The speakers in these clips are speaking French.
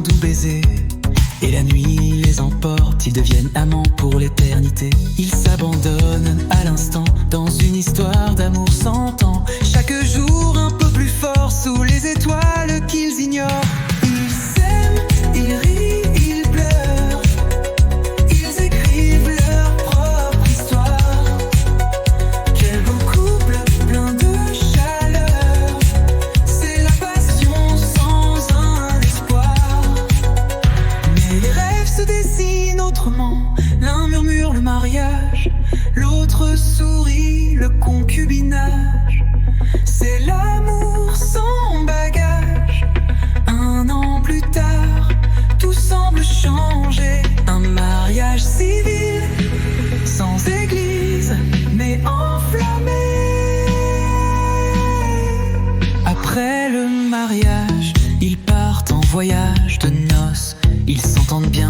doux baiser. Et la nuit les emporte, ils deviennent amants pour l'éternité. Ils s'abandonnent à l'instant dans une histoire d'amour sans temps. Chaque jour un peu plus fort sous les étoiles qu'ils ignorent. Ils s'aiment, ils rient, ils pleurent. Ils écrivent leur propre histoire. Quel beau couple plein de chaleur. C'est la passion sans un espoir. Mais les rêves se dessinent autrement. L'un murmure le mariage, l'autre sourit le concubinage. C'est l'amour sans bagage. Un an plus tard, tout semble changer. Un mariage civil, sans église, mais enflammé. Après le mariage, ils partent en voyage de noces. Ils s'entendent bien,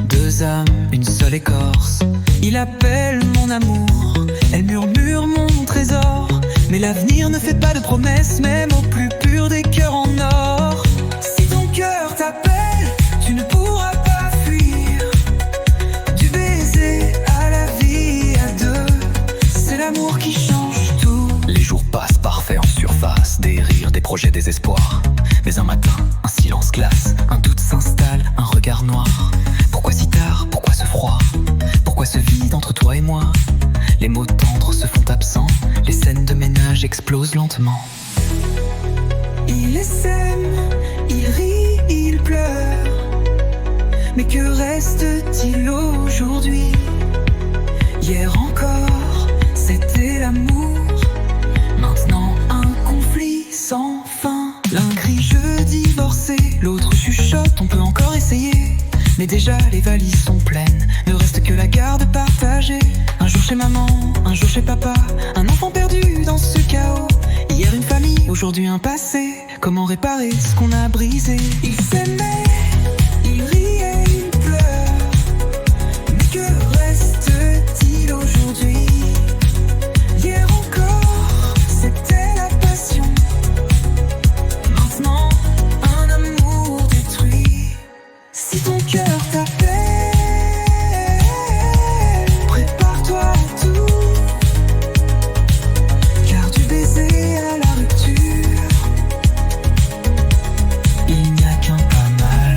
deux âmes, une seule écorce. Il appelle mon amour, elle murmure mon trésor. Mais l'avenir ne fait pas de promesses, même au plus pur des cœurs en or. Si ton cœur t'appelle, tu ne pourras pas fuir. Du baiser à la vie à deux, c'est l'amour qui change tout. Les jours passent parfaits en surface, des rires, des projets, des espoirs. Mais un matin, un silence glace, un doute s'installe, un regard noir. Pourquoi si tard, pourquoi ce froid? Pourquoi ce vide entre toi et moi? Les mots tendres se font absents, les scènes de ménage explosent lentement. Ils s'aiment, ils rient, ils pleurent. Mais que reste-t-il aujourd'hui? Hier encore, c'était l'amour. Maintenant un conflit sans fin. L'un crie je divorcé, l'autre chuchote on peut encore essayer. Mais déjà les valises sont pleines, ne reste que la garde partagée. Un jour chez maman, un jour chez papa, un enfant perdu dans ce chaos. Hier une famille, aujourd'hui un passé. Comment réparer ce qu'on a brisé? Ils s'aimaient, ils riaient, ils pleurent. Mais que reste-t-il aujourd'hui? Hier encore, c'était la passion. Maintenant, un amour détruit. Si ton cœur t'appelle, prépare-toi à tout. Car du baiser à la rupture, il n'y a qu'un pas mal.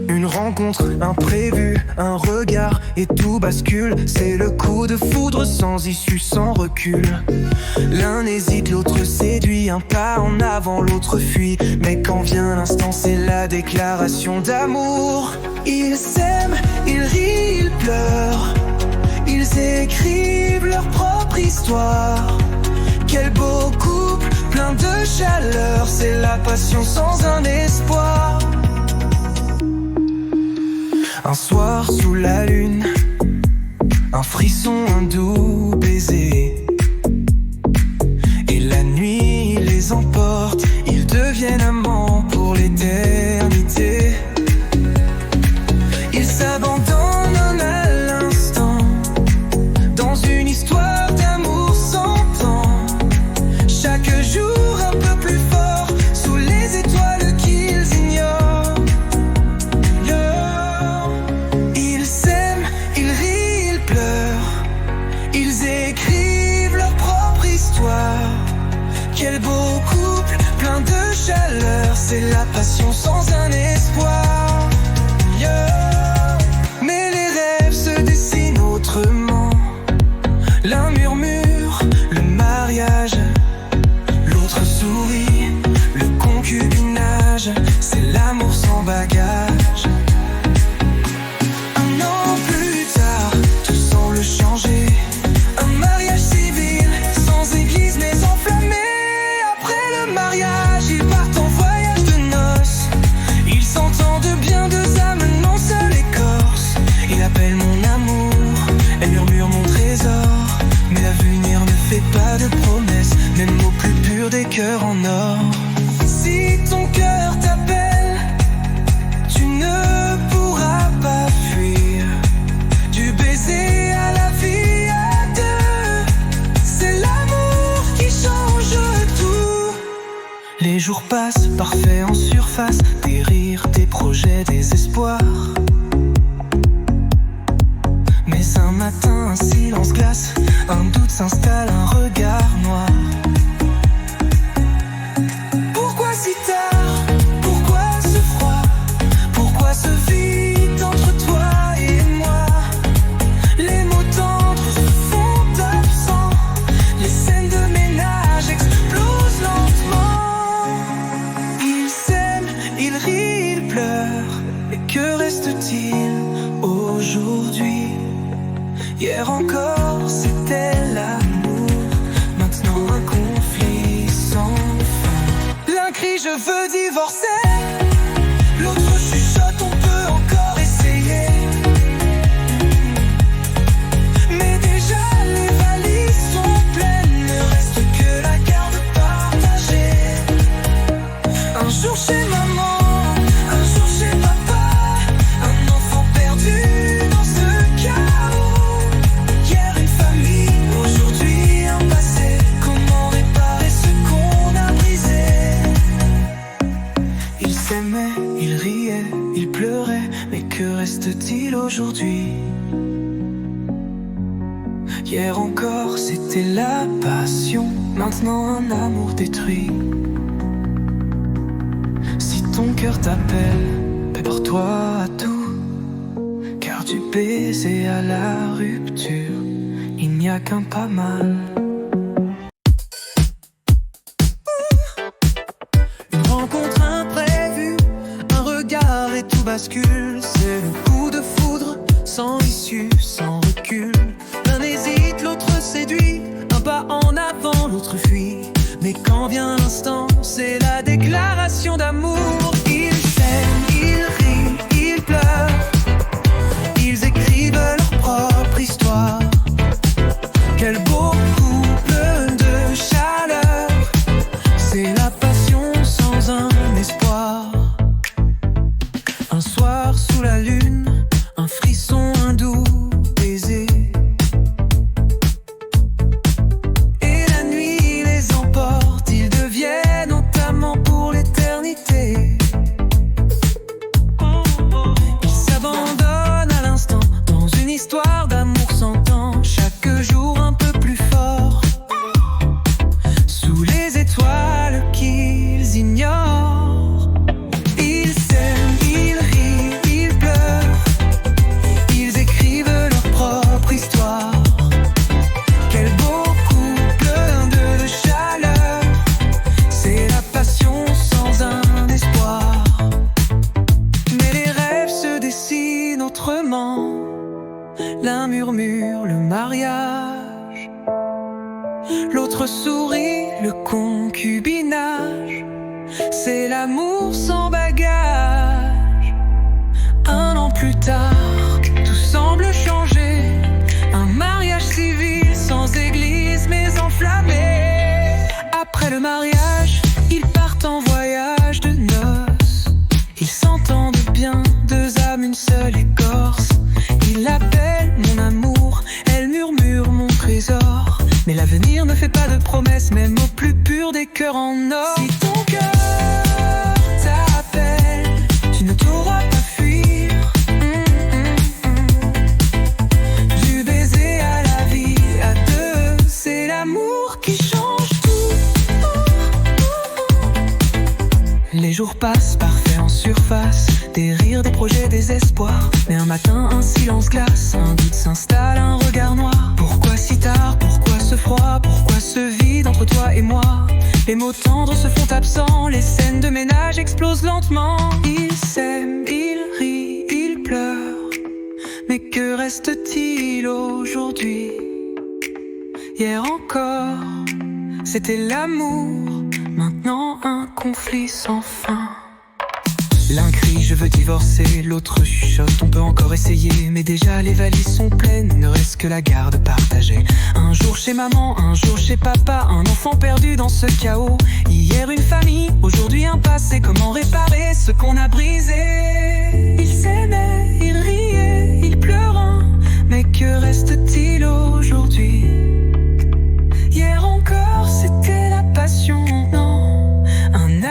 Une rencontre imprévue, un regard et tout bascule. C'est le coup de foudre sans issue, sans recul. L'un hésite, l'autre séduit. Un pas en avant, l'autre fuit. Mais quand vient l'instant, c'est la déclaration d'amour. Ils s'aiment, ils rient, ils pleurent. Ils écrivent leur propre histoire. Quel beau couple, plein de chaleur. C'est la passion sans un espoir. Un soir sous la lune, un frisson, un doux baiser. Et la nuit les emporte, ils deviennent amants pour l'éternité. Ils s'abandonnent à l'instant, dans une histoire d'amour sans temps. Chaque jour un peu plus fort, sous les étoiles qu'ils ignorent. Ils s'aiment, ils rient, ils pleurent. Ils écrivent leur propre histoire. Quel beau couple, plein de chaleur. C'est la passion sans un espoir. Mais les rêves se dessinent autrement. L'un murmure le mariage, l'autre sourit le concubinage. C'est l'amour sans bagage. Un an plus tard, tout semble changer. Un mariage civil, sans église mais enflammé. Après le mariage, ils partent en voyage de noces. jours passent, parfaits en surface, des rires, des projets, des espoirs. Mais un matin, un silence glace, un doute s'installe, un regard noir. Pourquoi si tard? Pourquoi ce froid? Pourquoi ce vide entre toi et moi? Les mots tendres se font absents, les scènes de ménage explosent lentement. Ils s'aiment, ils rient, ils pleurent, mais que reste-t-il aujourd'hui? Hier encore c'était l'amour, maintenant un conflit sans fin. L'un crie je veux divorcer, l'autre chuchote on peut encore essayer. Mais déjà les valises sont pleines, ne reste que la garde partagée. Un jour chez maman, un jour chez papa, un enfant perdu dans ce chaos. Hier une famille, aujourd'hui un passé. Comment réparer ce qu'on a brisé? Ils s'aimaient, ils riaient, ils pleuraient, mais que reste-t-il aujourd'hui? Hier encore c'était la passion, maintenant un amour détruit. Si ton cœur t'appelle, prépare-toi à tout, car du baiser à la rupture, il n'y a qu'un pas mal. Une rencontre imprévue, un regard et tout bascule. C'est le coup de foudre, sans issue, sans recul. L'un hésite, l'autre séduit, un pas en avant, l'autre fuit. Mais quand vient l'instant, c'est la déclaration d'amour. Ils s'aiment, ils rient, ils pleurent, ils écrivent leur propre histoire. Quel beau couple de chaleur, c'est la passion sans un espoir. Un soir sous la lune, un frisson, un doux baiser. Et la nuit les emporte, ils deviennent notamment pour l'éternité. Ils s'abandonnent à l'instant dans une histoire d'amour sans temps, chaque jour un peu plus fort. Sous les étoiles qu'ils ignorent, ils s'aiment, ils rient, ils pleurent, ils écrivent leur propre histoire. Quel beau couple de chaleur, c'est la passion sans un espoir. Mais les rêves se dessinent autrement. L'un murmure le mariage, l'autre sourit le concubinage. C'est l'amour sans bagage. Un an plus tard, tout semble changer. Un mariage civil sans église mais enflammé. Après le mariage, ils partent en voyage de noces. Ils s'entendent bien, deux âmes, une seule écorce. Il l'appelle mon amour, elle murmure mon trésor. Mais l'avenir ne fait pas de promesses, même au plus pur des cœurs en or. Si ton cœur t'appelle, tu ne t'auras pas fuir. Du baiser à la vie, à deux, c'est l'amour qui change tout. Les jours passent, parfaits en surface, des rires, des projets, des espoirs. Mais un matin, un silence glace, un doute s'installe, un regard noir. Pourquoi si tard? Pourquoi ce froid? Pourquoi ce vide entre toi et moi? Les mots tendres se font absents, les scènes de ménage explosent lentement. Ils s'aiment, ils rient, ils pleurent, mais que reste-t-il aujourd'hui? Hier encore, c'était l'amour, maintenant un conflit sans fin. L'un crie je veux divorcer, l'autre chuchote on peut encore essayer. Mais déjà les valises sont pleines, ne reste que la garde partagée. Un jour chez maman, un jour chez papa, un enfant perdu dans ce chaos. Hier une famille, aujourd'hui un passé. Comment réparer ce qu'on a brisé? Ils s'aimaient, ils riaient, ils pleuraient, mais que reste-t-il aujourd'hui? Hier encore c'était la passion, non, un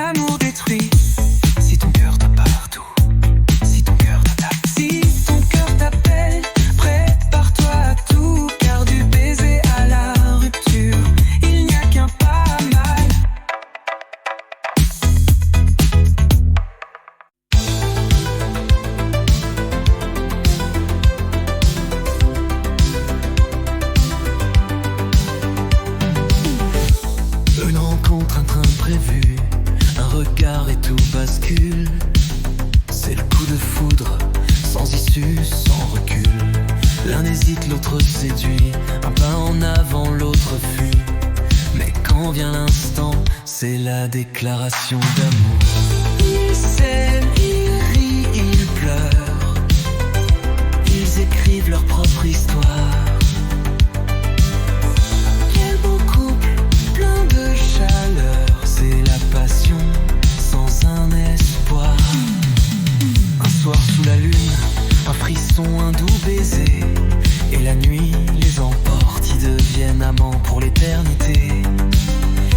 bascule. C'est le coup de foudre, sans issue, sans recul. L'un hésite, l'autre séduit, un pas en avant, l'autre fuit. Mais quand vient l'instant, c'est la déclaration d'amour. Ils s'aiment, ils rient, ils pleurent. Ils écrivent leur propre histoire. Quel beau couple, plein de chaleur. C'est la passion, sans un espoir. Un soir sous la lune, un frisson, un doux baiser. Et la nuit les emporte, ils deviennent amants pour l'éternité.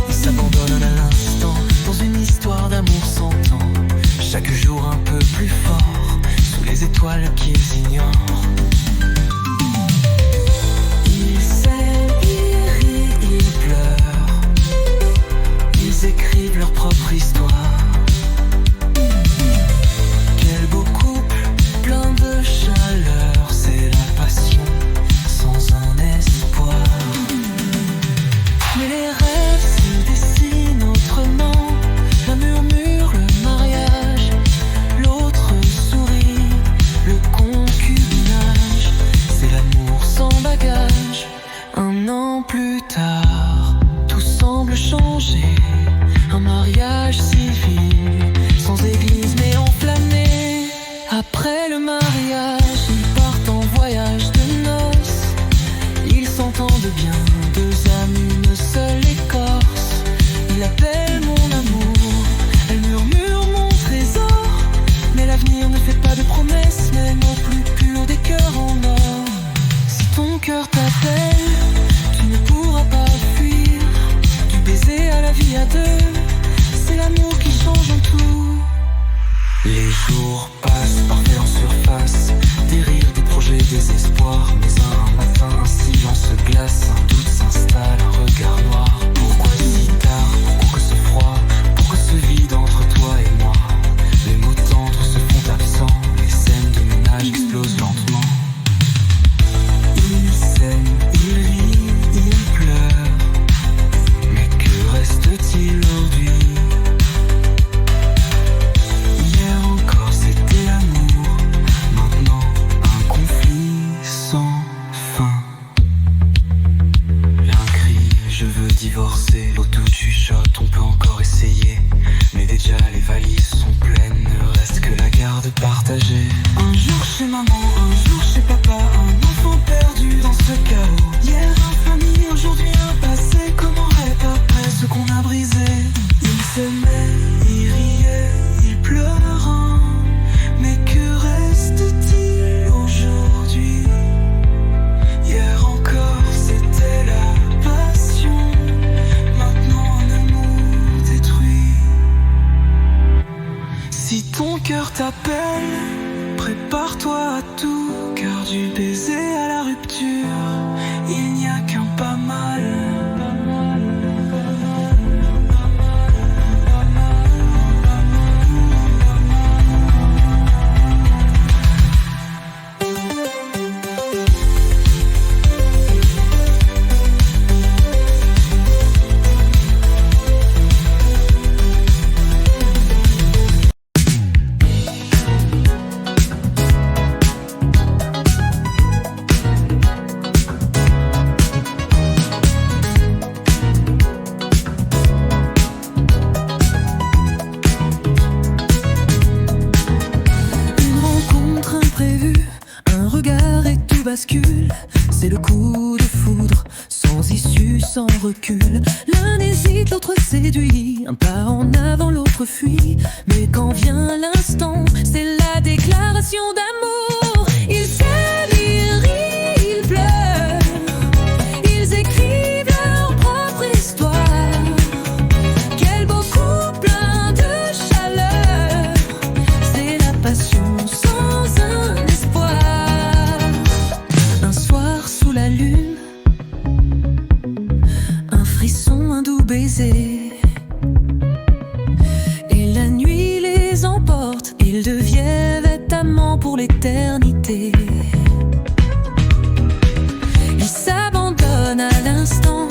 Ils s'abandonnent à l'instant, dans une histoire d'amour sans temps. Chaque jour un peu plus fort, sous les étoiles qu'ils ignorent. Ils s'aiment, ils rient, ils pleurent. Ils écrivent leur propre histoire. Quel beau couple, plein de chaleur. C'est la passion, sans un espoir. Mais les rêves se dessinent autrement. L'un murmure le mariage, l'autre sourit le concubinage. C'est l'amour sans bagage. Un an plus tard, tout semble changer. Un mariage civil, sans église mais enflammé. Après le mariage, ils partent en voyage de noces. Ils s'entendent bien, deux âmes, une seule écorce. Il appelle mon amour, elle murmure mon trésor. Mais l'avenir ne fait pas de promesses, même au plus pur des cœurs en or. Si ton cœur t'appelle, tu ne pourras pas fuir. Du baiser à la vie à deux, c'est l'amour qui change en tout. Les jours passent, parfaits en surface. Des rires, des projets, des espoirs. Mais un matin, un silence se glace. Un doute s'installe, un regard noir. Pourquoi si tard? Pourquoi ce froid? Pourquoi ce vide entre toi et moi? Les mots tendres se font absents. Les scènes de ménage explosent lentement. Ils s'aiment, ils rient, ils pleurent. Mais que reste-t-il aujourd'hui? Hier encore c'était l'amour, maintenant un conflit sans fin. L'un crie, je veux divorcer, l'autre chuchote, on peut encore essayer. Mais déjà les valises sont pleines, ne reste que la garde partagée. Un jour chez maman, un jour chez papa, un enfant perdu dans ce chaos. Hier infamie, aujourd'hui un passé, comment réparer ce qu'on a brisé? Ils s'aimaient, ils riaient, ils pleuraient. Mais que reste-t-il aujourd'hui? Hier encore c'était la passion, maintenant un amour détruit. Si ton cœur t'appelle, prépare-toi à tout. Car du baiser à la rupture, il n'y a qu'un pas mal. C'est le coup de foudre, sans issue, sans recul. L'un hésite, l'autre séduit, un pas en avant, l'autre fuit. Mais quand vient l'instant, c'est la déclaration d'amour. Ils s'aiment, ils rient, ils pleurent. Ils écrivent leur propre histoire. Quel beau couple, plein de chaleur. C'est la passion sans un espoir. Un soir sous la lune, un frisson, un doux baiser. Et la nuit les emporte, ils deviennent amants pour l'éternité. Ils s'abandonnent à l'instant,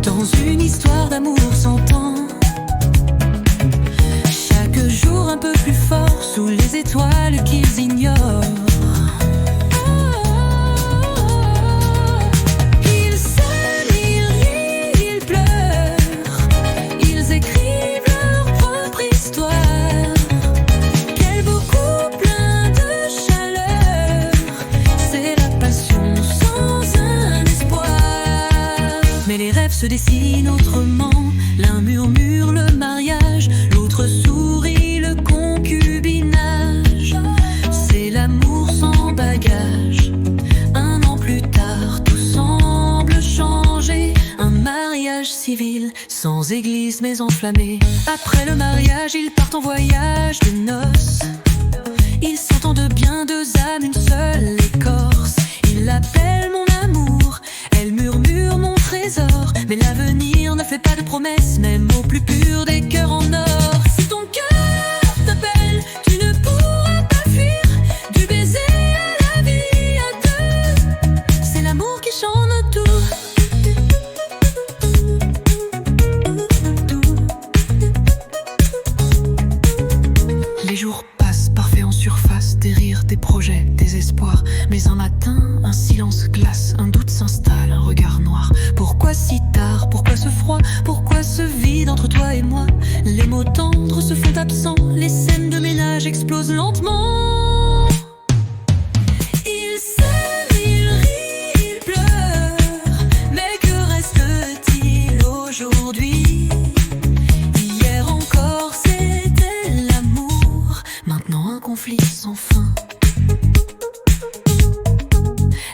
dans une histoire d'amour sans temps. ignorent. Ils s'aiment, ils rient, ils pleurent, ils écrivent leur propre histoire. Quel beau couple plein de chaleur, c'est la passion sans un espoir. Mais les rêves se dessinent autrement. L'un murmure le mariage, l'autre sourit le concubinage. C'est l'amour sans bagage. Un an plus tard, tout semble changer. Un mariage civil, sans église mais enflammé. Après le mariage, ils partent en voyage de noces. Ils s'entendent bien, deux âmes, une seule écorce. Il l'appelle mon amour, elle murmure mon trésor. Mais l'avenir ne fait pas de promesses, même au plus pur des cœurs en or. Si ton cœur t'appelle, tu ne pourras pas fuir. Du baiser à la vie à deux, c'est l'amour qui chante tout. Les jours passent, parfaits en surface, des rires, des projets, des espoirs. Mais un matin, un silence glace, un doute s'installe, un regard noir. Pourquoi si tard? Pourquoi ce froid? Pourquoi ce vide entre toi et moi? Les mots tendres se font absents, les scènes de ménage explosent lentement. Ils s'aiment, ils rient, ils pleurent, mais que reste-t-il aujourd'hui? Hier encore c'était l'amour, maintenant un conflit sans fin.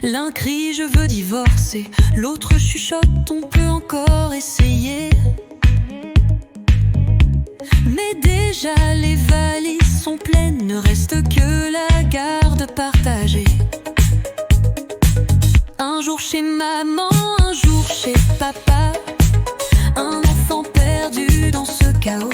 L'un crie je veux divorcer, l'autre chuchote on peut encore essayer. Mais déjà les valises sont pleines, ne reste que la garde partagée. Un jour chez maman, un jour chez papa, un enfant perdu dans ce chaos.